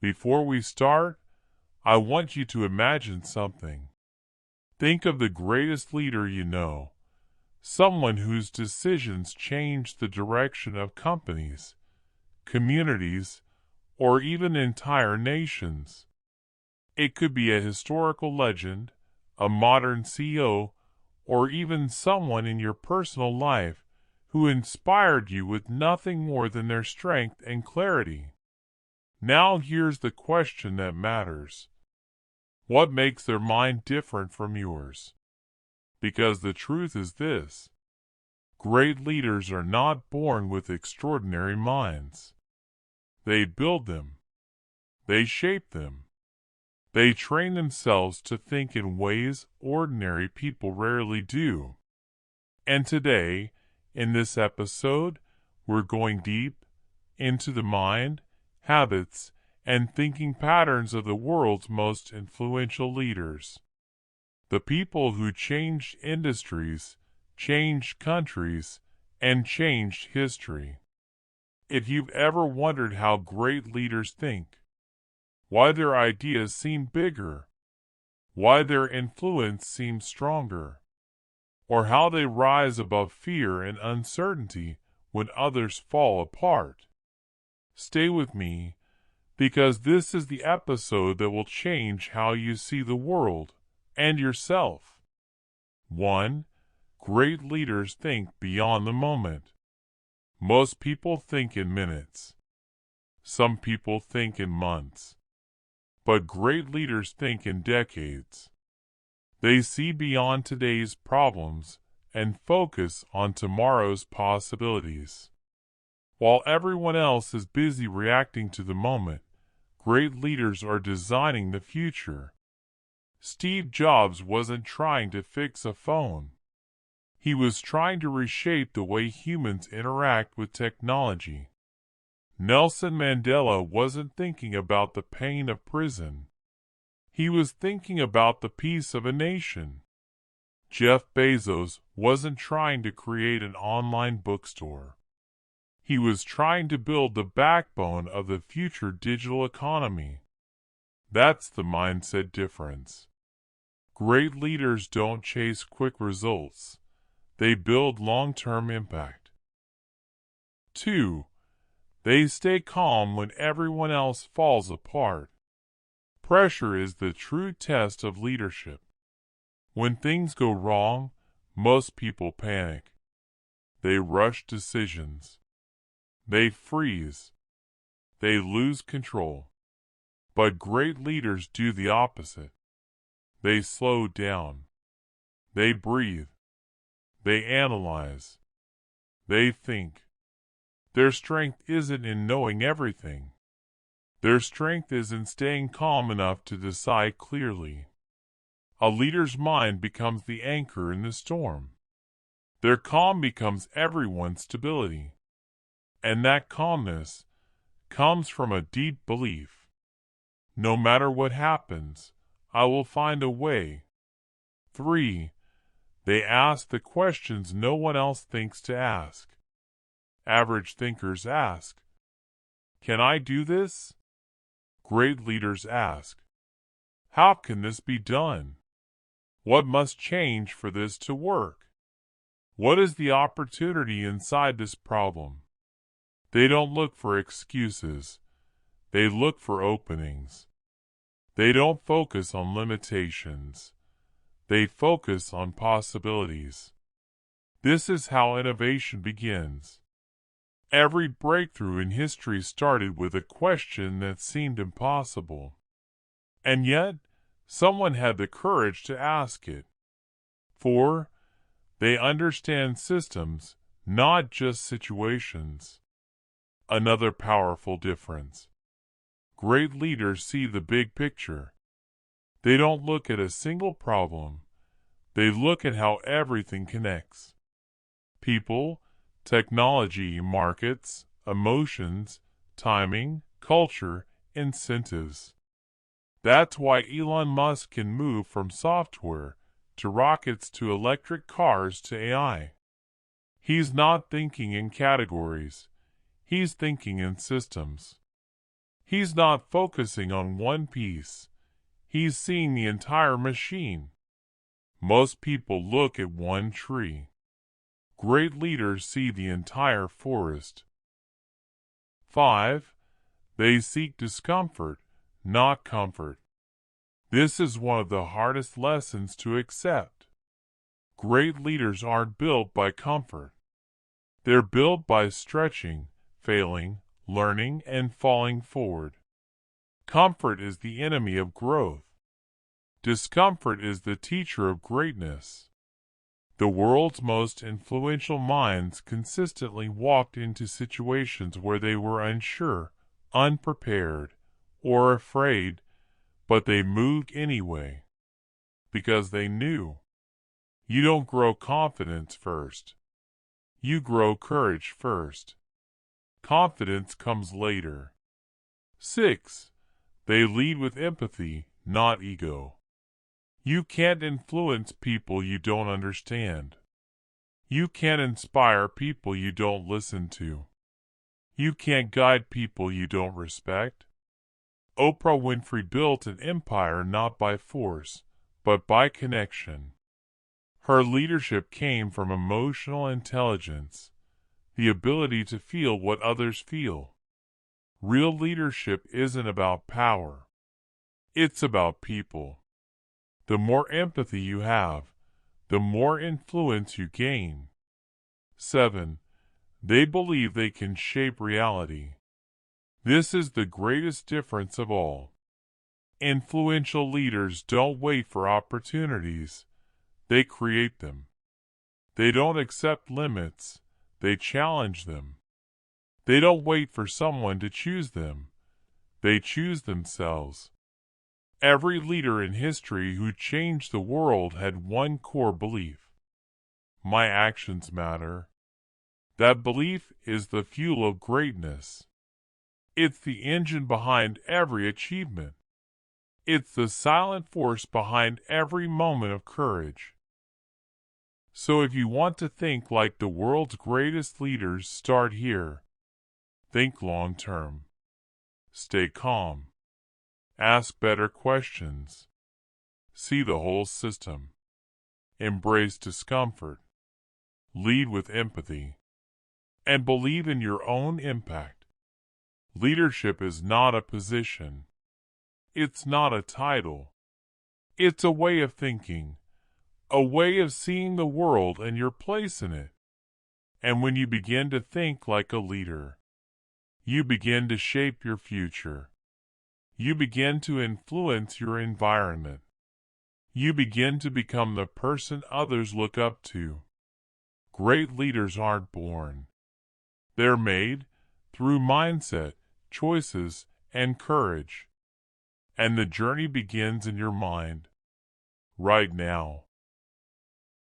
Before we start, I want you to imagine something. Think of the greatest leader you know, someone whose decisions changed the direction of companies, communities, or even entire nations. It could be a historical legend, a modern CEO, or even someone in your personal life who inspired you with nothing more than their strength and clarity. Now here's the question that matters. What makes their mind different from yours? Because the truth is this: great leaders are not born with extraordinary minds. They build them. They shape them. They train themselves to think in ways ordinary people rarely do. And today, in this episode, we're going deep into the mind, habits, and thinking patterns of the world's most influential leaders. The people who changed industries, changed countries, and changed history. If you've ever wondered how great leaders think, why their ideas seem bigger, why their influence seems stronger, or how they rise above fear and uncertainty when others fall apart, stay with me, because this is the episode that will change how you see the world and yourself. 1. Great leaders think beyond the moment. Most people think in minutes. Some people think in months. But great leaders think in decades. They see beyond today's problems and focus on tomorrow's possibilities. While everyone else is busy reacting to the moment, great leaders are designing the future. Steve Jobs wasn't trying to fix a phone. He was trying to reshape the way humans interact with technology. Nelson Mandela wasn't thinking about the pain of prison. He was thinking about the peace of a nation. Jeff Bezos wasn't trying to create an online bookstore. He was trying to build the backbone of the future digital economy. That's the mindset difference. Great leaders don't chase quick results. They build long-term impact. 2. They stay calm when everyone else falls apart. Pressure is the true test of leadership. When things go wrong, most people panic. They rush decisions. They freeze. They lose control. But great leaders do the opposite. They slow down. They breathe. They analyze. They think. Their strength isn't in knowing everything. Their strength is in staying calm enough to decide clearly. A leader's mind becomes the anchor in the storm. Their calm becomes everyone's stability. And that calmness comes from a deep belief. No matter what happens, I will find a way. 3. They ask the questions no one else thinks to ask. Average thinkers ask, "Can I do this?" Great leaders ask, "How can this be done? What must change for this to work? What is the opportunity inside this problem?" They don't look for excuses. They look for openings. They don't focus on limitations. They focus on possibilities. This is how innovation begins. Every breakthrough in history started with a question that seemed impossible. And yet, someone had the courage to ask it. 4. They understand systems, not just situations. Another powerful difference. Great leaders see the big picture. They don't look at a single problem. They look at how everything connects. People, technology, markets, emotions, timing, culture, incentives. That's why Elon Musk can move from software to rockets to electric cars to AI. He's not thinking in categories. He's thinking in systems. He's not focusing on one piece. He's seeing the entire machine. Most people look at one tree. Great leaders see the entire forest. 5. They seek discomfort, not comfort. This is one of the hardest lessons to accept. Great leaders aren't built by comfort. They're built by stretching, failing, learning, and falling forward. Comfort is the enemy of growth. Discomfort is the teacher of greatness. The world's most influential minds consistently walked into situations where they were unsure, unprepared, or afraid, but they moved anyway, because they knew. You don't grow confidence first. You grow courage first. Confidence comes later. 6. They lead with empathy, not ego. You can't influence people you don't understand. You can't inspire people you don't listen to. You can't guide people you don't respect. Oprah Winfrey built an empire not by force, but by connection. Her leadership came from emotional intelligence, the ability to feel what others feel. Real leadership isn't about power. It's about people. The more empathy you have, the more influence you gain. 7. They believe they can shape reality. This is the greatest difference of all. Influential leaders don't wait for opportunities. They create them. They don't accept limits. They challenge them. They don't wait for someone to choose them. They choose themselves. Every leader in history who changed the world had one core belief. My actions matter. That belief is the fuel of greatness. It's the engine behind every achievement. It's the silent force behind every moment of courage. So if you want to think like the world's greatest leaders, start here. Think long term. Stay calm. Ask better questions. See the whole system. Embrace discomfort. Lead with empathy. And believe in your own impact. Leadership is not a position. It's not a title. It's a way of thinking, a way of seeing the world and your place in it. And when you begin to think like a leader, you begin to shape your future. You begin to influence your environment. You begin to become the person others look up to. Great leaders aren't born. They're made through mindset, choices, and courage. And the journey begins in your mind, right now.